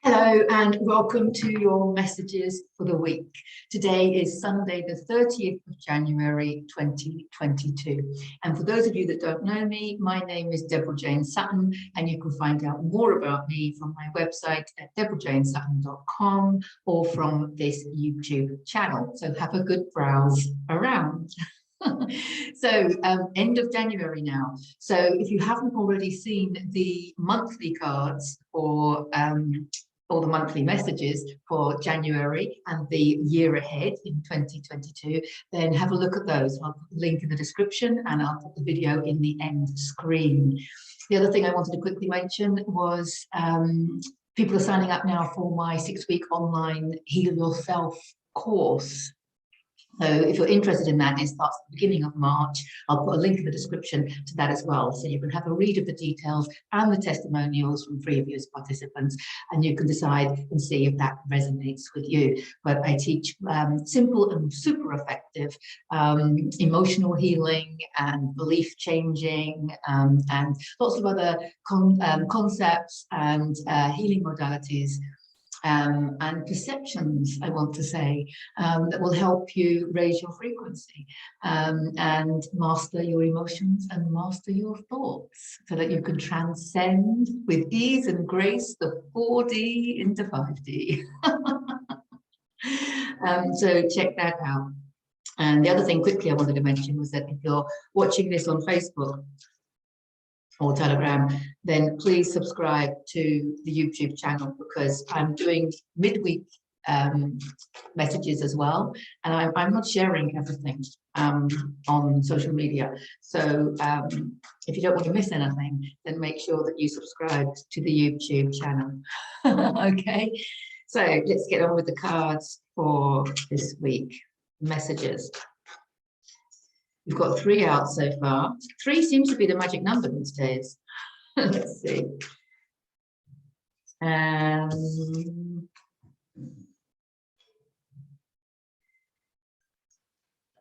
Hello and welcome to your messages for the week. Today is Sunday, the 30th of January 2022. And for those of you that don't know me, my name is Deborah Jane Sutton, and you can find out more about me from my website at deborahjanesutton.com or from this YouTube channel. So have a good browse around. So end of January now. So if you haven't already seen the monthly cards or the monthly messages for January and the year ahead in 2022, then have a look at those. I'll put the link in the description and I'll put the video in the end screen. The other thing I wanted to quickly mention was people are signing up now for my 6-week online Heal Yourself course. So if you're interested in that, it starts at the beginning of March. I'll put a link in the description to that as well. So you can have a read of the details and the testimonials from previous participants, and you can decide and see if that resonates with you. But I teach simple and super effective emotional healing and belief changing and lots of other concepts and healing modalities and perceptions, I want to say, that will help you raise your frequency and master your emotions and master your thoughts so that you can transcend with ease and grace the 4D into 5D. So check that out. And the other thing quickly I wanted to mention was that if you're watching this on Facebook or Telegram, then please subscribe to the YouTube channel, because I'm doing midweek messages as well, and I'm not sharing everything on social media. So if you don't want to miss anything, then make sure that you subscribe to the YouTube channel. Okay, so let's get on with the cards for this week. Messages. We've got 3 out so far. 3 seems to be the magic number these days. Let's see.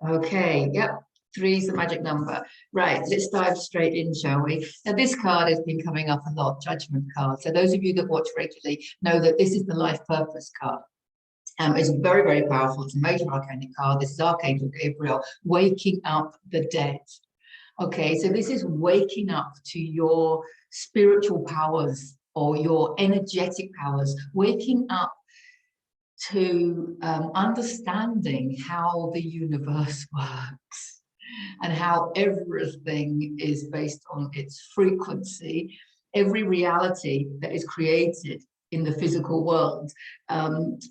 Okay, yep, 3 is the magic number. Right, let's dive straight in, shall we? Now, this card has been coming up a lot, Judgment card. So those of you that watch regularly know that this is the life purpose card. It's very, very powerful. It's a major arcanic card. This is Archangel Gabriel, waking up the dead. Okay, so this is waking up to your spiritual powers or your energetic powers, waking up to understanding how the universe works and how everything is based on its frequency. Every reality that is created in the physical world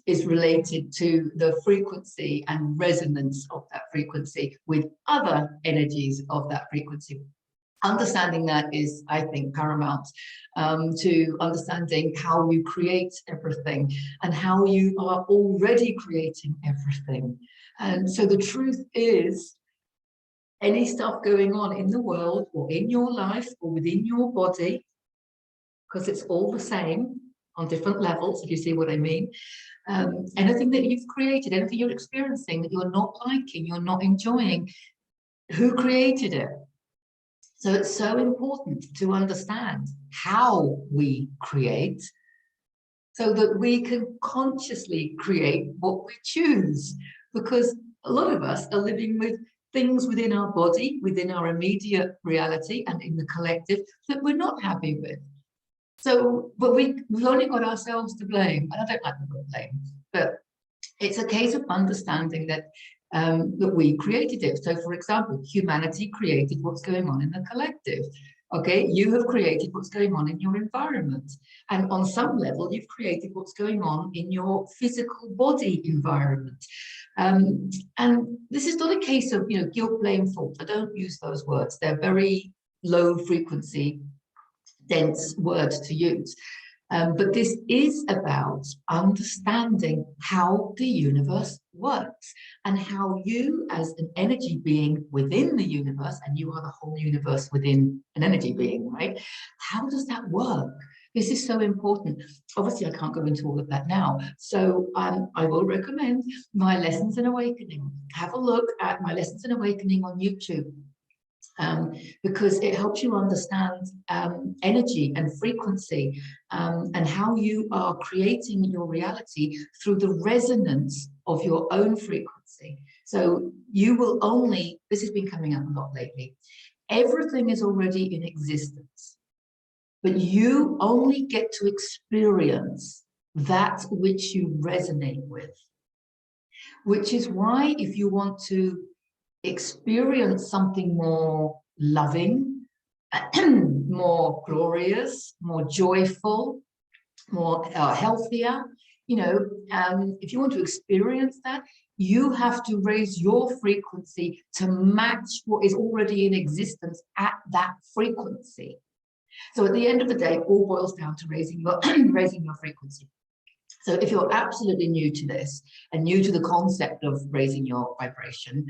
is related to the frequency and resonance of that frequency with other energies of that frequency. Understanding that is, I think, paramount to understanding how you create everything and how you are already creating everything. And so the truth is, any stuff going on in the world or in your life or within your body, because it's all the same on different levels, if you see what I mean. Anything that you've created, anything you're experiencing that you're not liking, you're not enjoying, who created it? So it's so important to understand how we create so that we can consciously create what we choose. Because a lot of us are living with things within our body, within our immediate reality and in the collective that we're not happy with. So, but we've only got ourselves to blame. And I don't like the word blame, but it's a case of understanding that that we created it. So, for example, humanity created what's going on in the collective. Okay, you have created what's going on in your environment. And on some level, you've created what's going on in your physical body environment. And this is not a case of, guilt, blame, fault. I don't use those words. They're very low frequency, dense words to use. But this is about understanding how the universe works and how you as an energy being within the universe, and you are the whole universe within an energy being, right? How does that work? This is so important. Obviously, I can't go into all of that now. So I will recommend my Lessons in Awakening. Have a look at my Lessons in Awakening on YouTube. because it helps you understand energy and frequency, and how you are creating your reality through the resonance of your own frequency. So you will only, this has been coming up a lot lately, everything is already in existence, but you only get to experience that which you resonate with. Which is why if you want to experience something more loving, more glorious, more joyful, more healthier, you know, if you want to experience that, you have to raise your frequency to match what is already in existence at that frequency. So at the end of the day, it all boils down to raising your raising your frequency. So if you're absolutely new to this and new to the concept of raising your vibration,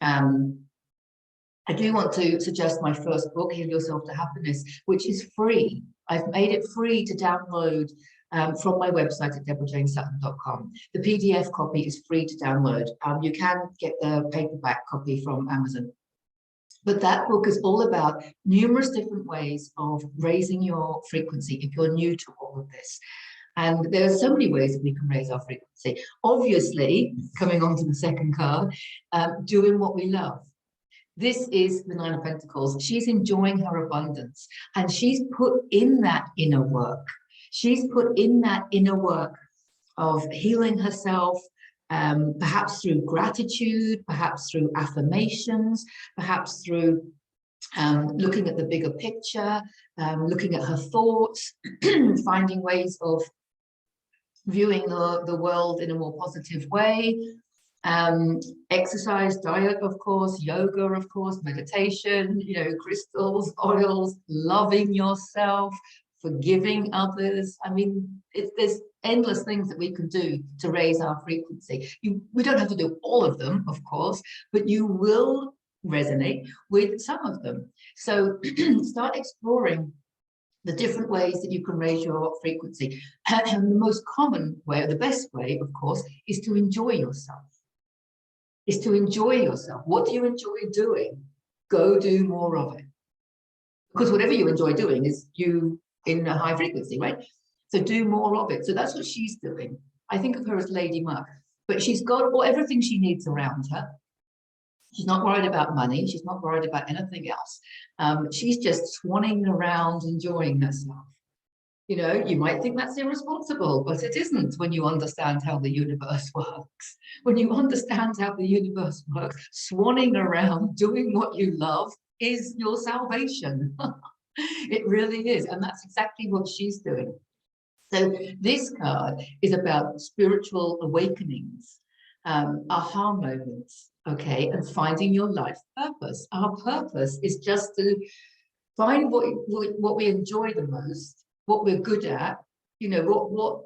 I do want to suggest my first book, Heal Yourself to Happiness, which is free. I've made it free to download from my website at deborahjanesutton.com. The PDF copy is free to download. You can get the paperback copy from Amazon. But that book is all about numerous different ways of raising your frequency if you're new to all of this. And there are so many ways that we can raise our frequency. Obviously, coming on to the second card, doing what we love. This is the Nine of Pentacles. She's enjoying her abundance, and she's put in that inner work. She's put in that inner work of healing herself, perhaps through gratitude, perhaps through affirmations, perhaps through looking at the bigger picture, looking at her thoughts, finding ways of viewing the world in a more positive way. Exercise, diet, of course, yoga, of course, meditation, you know, crystals, oils, loving yourself, forgiving others. I mean, there's endless things that we can do to raise our frequency. We don't have to do all of them, of course, but you will resonate with some of them. So start exploring the different ways that you can raise your frequency. And the most common way, or the best way, of course, is to enjoy yourself. Is to enjoy yourself. What do you enjoy doing? Go do more of it. Because whatever you enjoy doing is you in a high frequency, right? So do more of it. So that's what she's doing. I think of her as Lady Muck, but she's got everything she needs around her. She's not worried about money. She's not worried about anything else. She's just swanning around, enjoying herself. You know, you might think that's irresponsible, but it isn't when you understand how the universe works. When you understand how the universe works, swanning around, doing what you love is your salvation. It really is. And that's exactly what she's doing. So this card is about spiritual awakenings, aha moments, okay, and finding your life purpose. Our purpose is just to find what we enjoy the most, what we're good at, you know,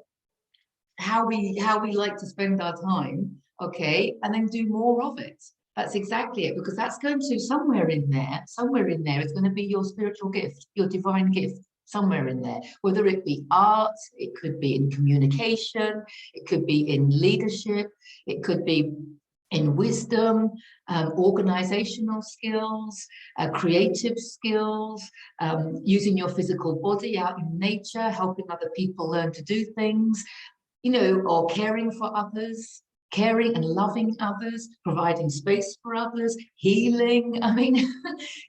how we like to spend our time, okay, and then do more of it. That's exactly it, because that's going to somewhere in there is going to be your spiritual gift, your divine gift, somewhere in there, whether it be art, it could be in communication, it could be in leadership, it could be in wisdom, organizational skills, creative skills, using your physical body out in nature, helping other people learn to do things, you know, or caring for others, caring and loving others, providing space for others, healing. I mean,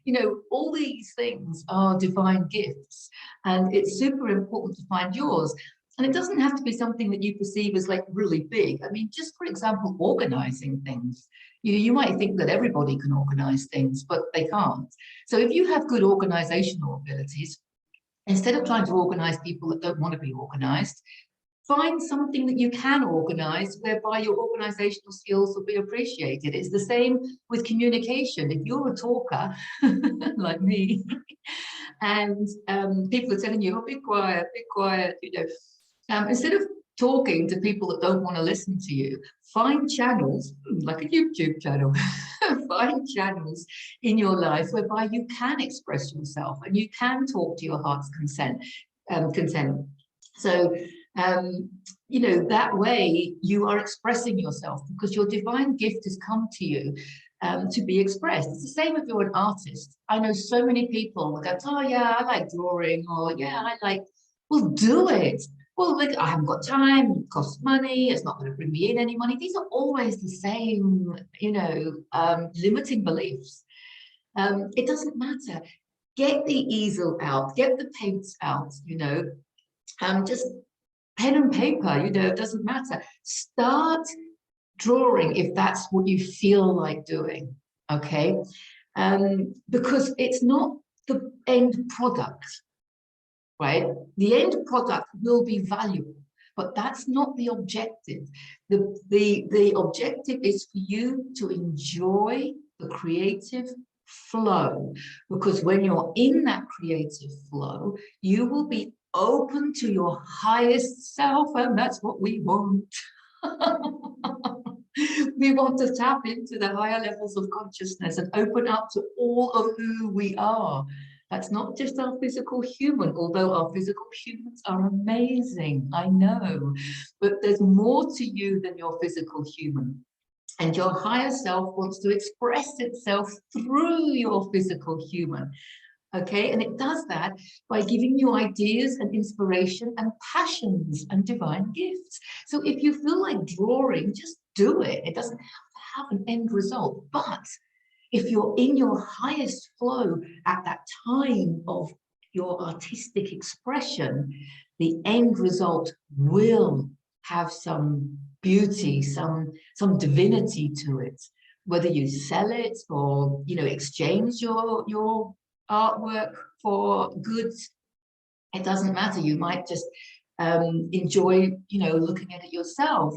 you know, all these things are divine gifts, and it's super important to find yours. And it doesn't have to be something that you perceive as like really big. I mean, just for example, organizing things. You might think that everybody can organize things, but they can't. So if you have good organizational abilities, instead of trying to organize people that don't want to be organized, find something that you can organize whereby your organizational skills will be appreciated. It's the same with communication. If you're a talker, like me, and people are telling you, oh, be quiet, you know, instead of talking to people that don't want to listen to you, find channels, like a YouTube channel, find channels in your life whereby you can express yourself and you can talk to your heart's content. So, you know, that way you are expressing yourself because your divine gift has come to you. to be expressed. It's the same if you're an artist. I know so many people that go, oh yeah, I like drawing, or yeah, I like, well, do it. Well, like, I haven't got time, it costs money, it's not going to bring me in any money. These are always the same, you know, limiting beliefs. It doesn't matter. Get the easel out, get the paints out, you know, just pen and paper, you know, it doesn't matter. Start drawing if that's what you feel like doing, okay? Because it's not the end product, right? The end product will be valuable, but that's not the objective. The objective is for you to enjoy the creative flow, because when you're in that creative flow, you will be open to your highest self, and that's what we want. We want to tap into the higher levels of consciousness and open up to all of who we are. That's not just our physical human, although our physical humans are amazing, I know, but there's more to you than your physical human. And your higher self wants to express itself through your physical human. Okay, and it does that by giving you ideas and inspiration and passions and divine gifts. So if you feel like drawing, just do it. It doesn't have to have an end result. But if you're in your highest flow at that time of your artistic expression, the end result will have some beauty, some divinity to it. Whether you sell it or, you know, exchange your artwork for goods, it doesn't matter. You might just enjoy, you know, looking at it yourself.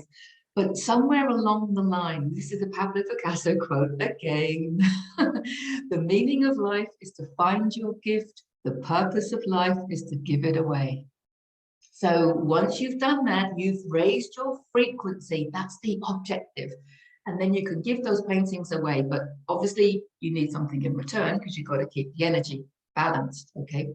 But somewhere along the line, this is a Pablo Picasso quote again, the meaning of life is to find your gift. The purpose of life is to give it away. So once you've done that, you've raised your frequency. That's the objective. And then you can give those paintings away, but obviously you need something in return because you've got to keep the energy balanced, okay?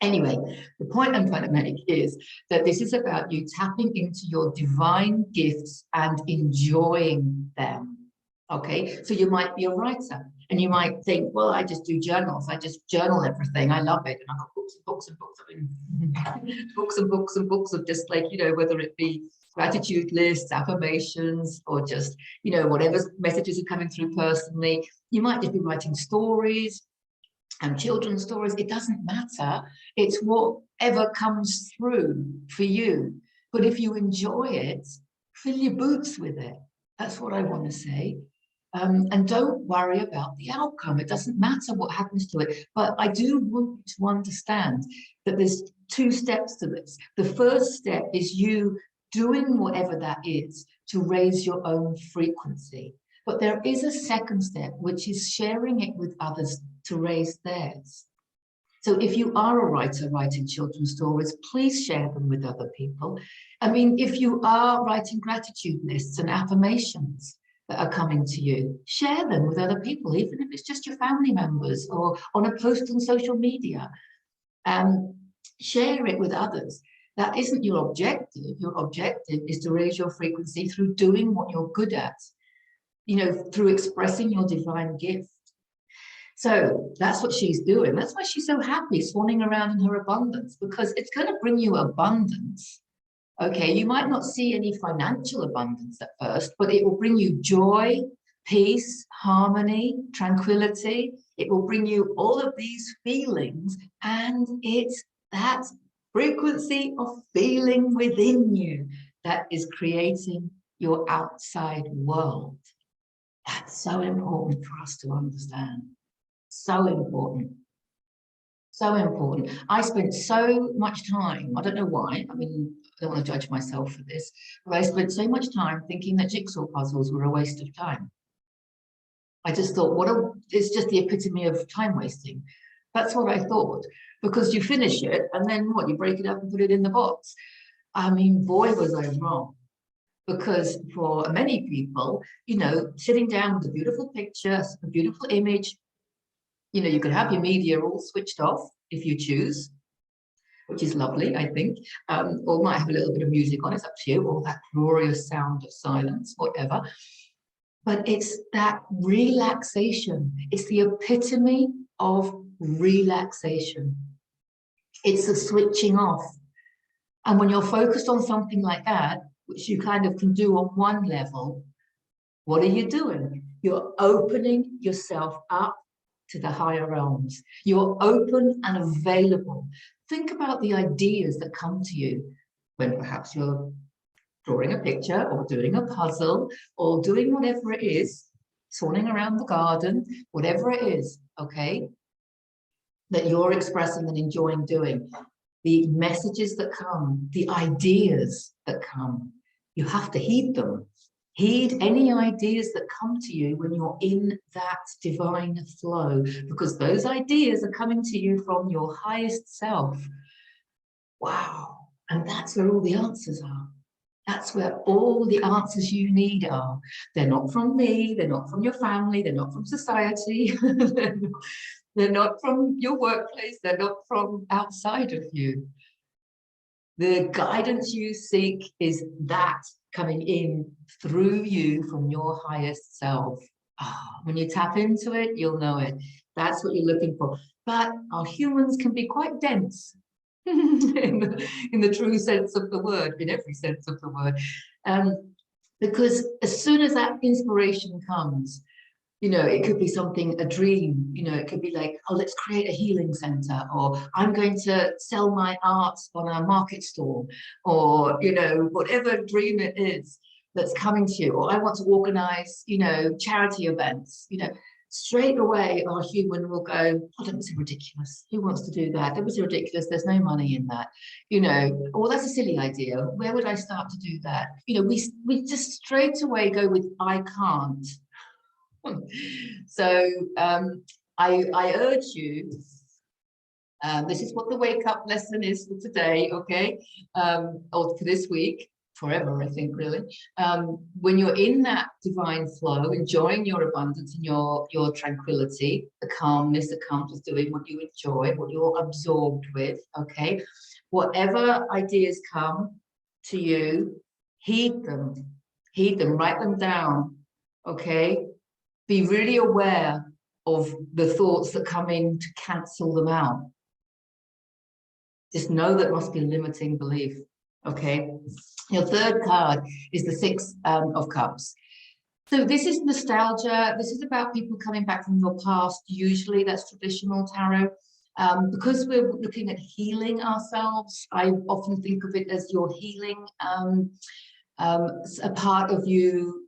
Anyway, the point I'm trying to make is that this is about you tapping into your divine gifts and enjoying them, okay? So you might be a writer and you might think, well, I just do journals. I just journal everything. I love it. And I've got books and books and books. I mean, books and books and books of just like, you know, whether it be gratitude lists, affirmations, or just, you know, whatever messages are coming through personally. You might just be writing stories and children's stories. It doesn't matter. It's whatever comes through for you. But if you enjoy it, fill your boots with it. That's what I want to say. And don't worry about the outcome. It doesn't matter what happens to it. But I do want you to understand that there's 2 steps to this. The first step is you doing whatever that is to raise your own frequency. But there is a second step, which is sharing it with others to raise theirs. So if you are a writer writing children's stories, please share them with other people. I mean, if you are writing gratitude lists and affirmations that are coming to you, share them with other people, even if it's just your family members or on a post on social media. Share it with others. That isn't your objective. Your objective is to raise your frequency through doing what you're good at, you know, through expressing your divine gift. So that's what she's doing. That's why she's so happy swanning around in her abundance, because it's going to bring you abundance. Okay, you might not see any financial abundance at first, but it will bring you joy, peace, harmony, tranquility. It will bring you all of these feelings, and it's that frequency of feeling within you that is creating your outside world. That's so important for us to understand. So important. So important. I spent so much time, I don't know why, I mean, I don't want to judge myself for this, but I spent so much time thinking that jigsaw puzzles were a waste of time. I just thought, it's just the epitome of time wasting. That's what I thought, because you finish it and then what, you break it up and put it in the box. I mean, boy, was I wrong. Because for many people, you know, sitting down with a beautiful picture, a beautiful image, you know, you can have your media all switched off if you choose, which is lovely, I think, or might have a little bit of music on, it's up to you, or that glorious sound of silence, whatever. but it's that relaxation. It's the epitome of relaxation. It's the switching off. And when you're focused on something like that, which you kind of can do on one level, what are you doing? You're opening yourself up to the higher realms. You're open and available. Think about the ideas that come to you when perhaps you're drawing a picture or doing a puzzle or doing whatever it is, swanning around the garden, whatever it is, okay, that you're expressing and enjoying doing. The messages that come, the ideas that come, you have to heed them. Heed any ideas that come to you when you're in that divine flow, because those ideas are coming to you from your highest self. Wow. And that's where all the answers are. That's where all the answers you need are. They're not from me, they're not from your family, they're not from society, they're not from your workplace, they're not from outside of you. The guidance you seek is that coming in through you from your highest self. When you tap into it, you'll know it. That's what you're looking for. But our humans can be quite dense. in the true sense of the word, in every sense of the word. Because as soon as that inspiration comes, you know, it could be something, a dream, you know, it could be like, oh, let's create a healing center, or I'm going to sell my art on a market stall, or, you know, whatever dream it is that's coming to you, or I want to organize, you know, charity events, you know, straight away our human will go, oh, that was ridiculous. Who wants to do that? That was ridiculous. There's no money in that. You know, oh, that's a silly idea. Where would I start to do that? You know, we just straight away go with I can't. So I urge you, this is what the wake up lesson is for today, okay? Or for this week. Forever, I think, really. When you're in that divine flow, enjoying your abundance and your tranquility, the calmness that comes with doing what you enjoy, what you're absorbed with, okay? Whatever ideas come to you, heed them, write them down, okay? Be really aware of the thoughts that come in to cancel them out. Just know that must be a limiting belief, okay? Your third card is the Six of Cups. So this is nostalgia. This is about people coming back from your past. Usually that's traditional tarot. Because we're looking at healing ourselves, I often think of it as you're healing a part of you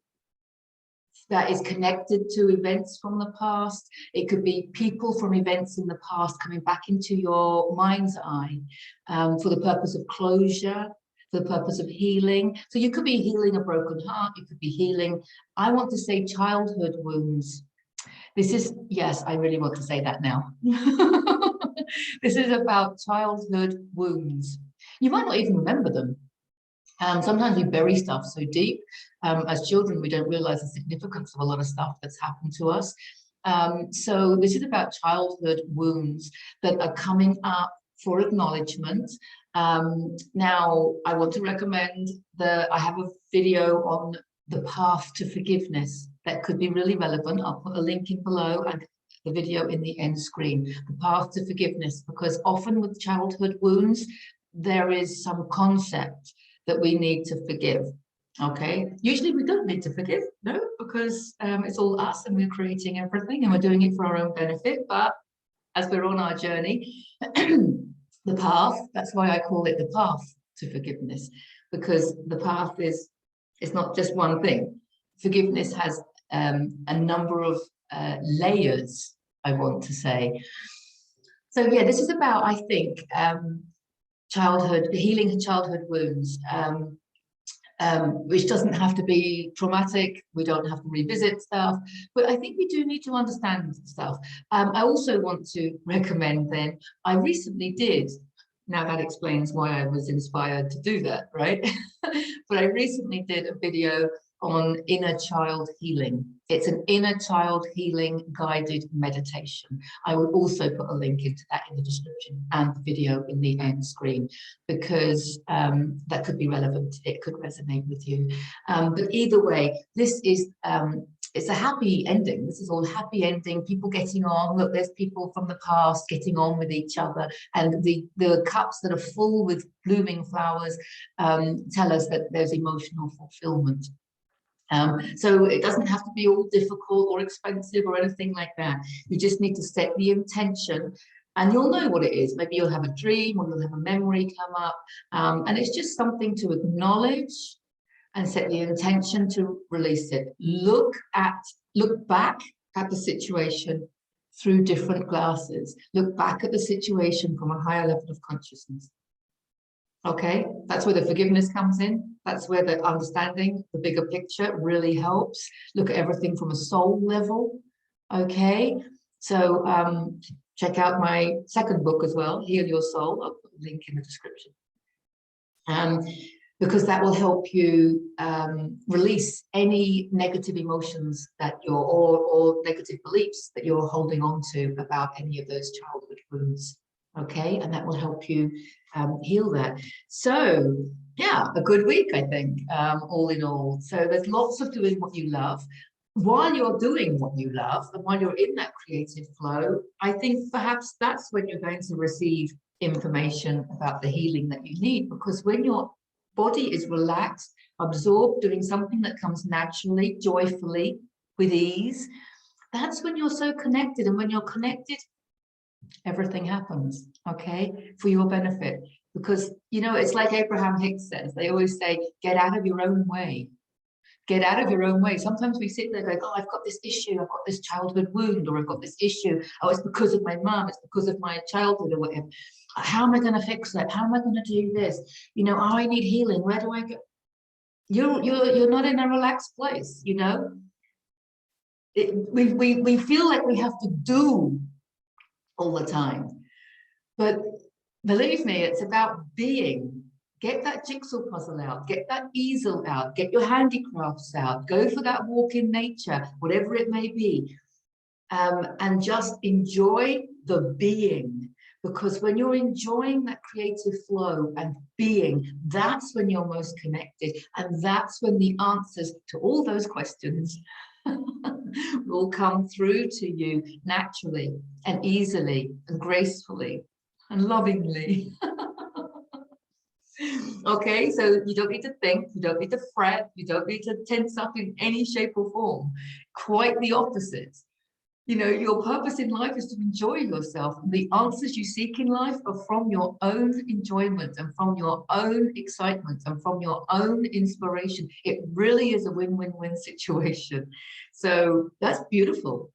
that is connected to events from the past. It could be people from events in the past coming back into your mind's eye for the purpose of closure, for the purpose of healing. So you could be healing a broken heart, you could be healing, I want to say, childhood wounds. This is, yes, I really want to say that now. This is about childhood wounds. You might not even remember them. Sometimes we bury stuff so deep. As children, we don't realize the significance of a lot of stuff that's happened to us. So this is about childhood wounds that are coming up for acknowledgement. Now, I want to recommend I have a video on the path to forgiveness that could be really relevant. I'll put a link in below and the video in the end screen, the path to forgiveness, because often with childhood wounds, there is some concept that we need to forgive, okay? Usually we don't need to forgive, no, because it's all us and we're creating everything and we're doing it for our own benefit. But as we're on our journey, the path, that's why I call it the path to forgiveness, because the path is, it's not just one thing. Forgiveness has a number of layers, I want to say. So yeah, this is about, I think, healing childhood wounds, which doesn't have to be traumatic. We don't have to revisit stuff, but I think we do need to understand stuff. I also want to recommend then, I recently did, now that explains why I was inspired to do that, right? But I recently did a video on inner child healing. It's an inner child healing guided meditation. I will also put a link into that in the description and the video in the end screen, because that could be relevant. It could resonate with you. But either way, this is it's a happy ending. This is all happy ending, people getting on. Look, there's people from the past getting on with each other, and the cups that are full with blooming flowers tell us that there's emotional fulfillment. So it doesn't have to be all difficult or expensive or anything like that. You just need to set the intention, and you'll know what it is. Maybe you'll have a dream, or you'll have a memory come up, and it's just something to acknowledge and set the intention to release it. Look back at the situation through different glasses. Look back at the situation from a higher level of consciousness. Okay, that's where the forgiveness comes in. That's where the understanding, the bigger picture really helps. Look at everything from a soul level. Okay, so check out my second book as well, Heal Your Soul. I'll put a link in the description. Because that will help you release any negative emotions that you're, or negative beliefs that you're holding on to about any of those childhood wounds. Okay, and that will help you heal that. So yeah, a good week, I think, all in all. So there's lots of doing what you love. While you're doing what you love, and while you're in that creative flow, I think perhaps that's when you're going to receive information about the healing that you need, because when your body is relaxed, absorbed, doing something that comes naturally, joyfully, with ease, that's when you're so connected. And when you're connected, everything happens, okay, for your benefit. Because, you know, it's like Abraham Hicks says, they always say, get out of your own way. Get out of your own way. Sometimes we sit there going, oh, I've got this issue, I've got this childhood wound, or I've got this issue, oh, it's because of my mom, it's because of my childhood, or whatever. How am I going to fix that? How am I going to do this? You know, oh, I need healing. Where do I go? You're not in a relaxed place, you know. We feel like we have to do all the time, but believe me, it's about being. Get that jigsaw puzzle out, get that easel out, get your handicrafts out, go for that walk in nature, whatever it may be, and just enjoy the being. Because when you're enjoying that creative flow and being, that's when you're most connected, and that's when the answers to all those questions will come through to you naturally and easily and gracefully and lovingly. Okay, so you don't need to think, you don't need to fret, you don't need to tense up in any shape or form. Quite the opposite. You know, your purpose in life is to enjoy yourself. The answers you seek in life are from your own enjoyment and from your own excitement and from your own inspiration. It really is a win-win-win situation. So that's beautiful.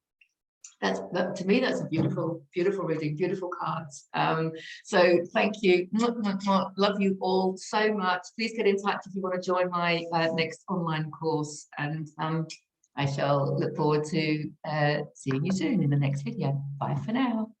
That to me, that's a beautiful, beautiful reading, beautiful cards. So thank you. Love you all so much. Please get in touch if you want to join my next online course, and I shall look forward to seeing you soon in the next video. Bye for now.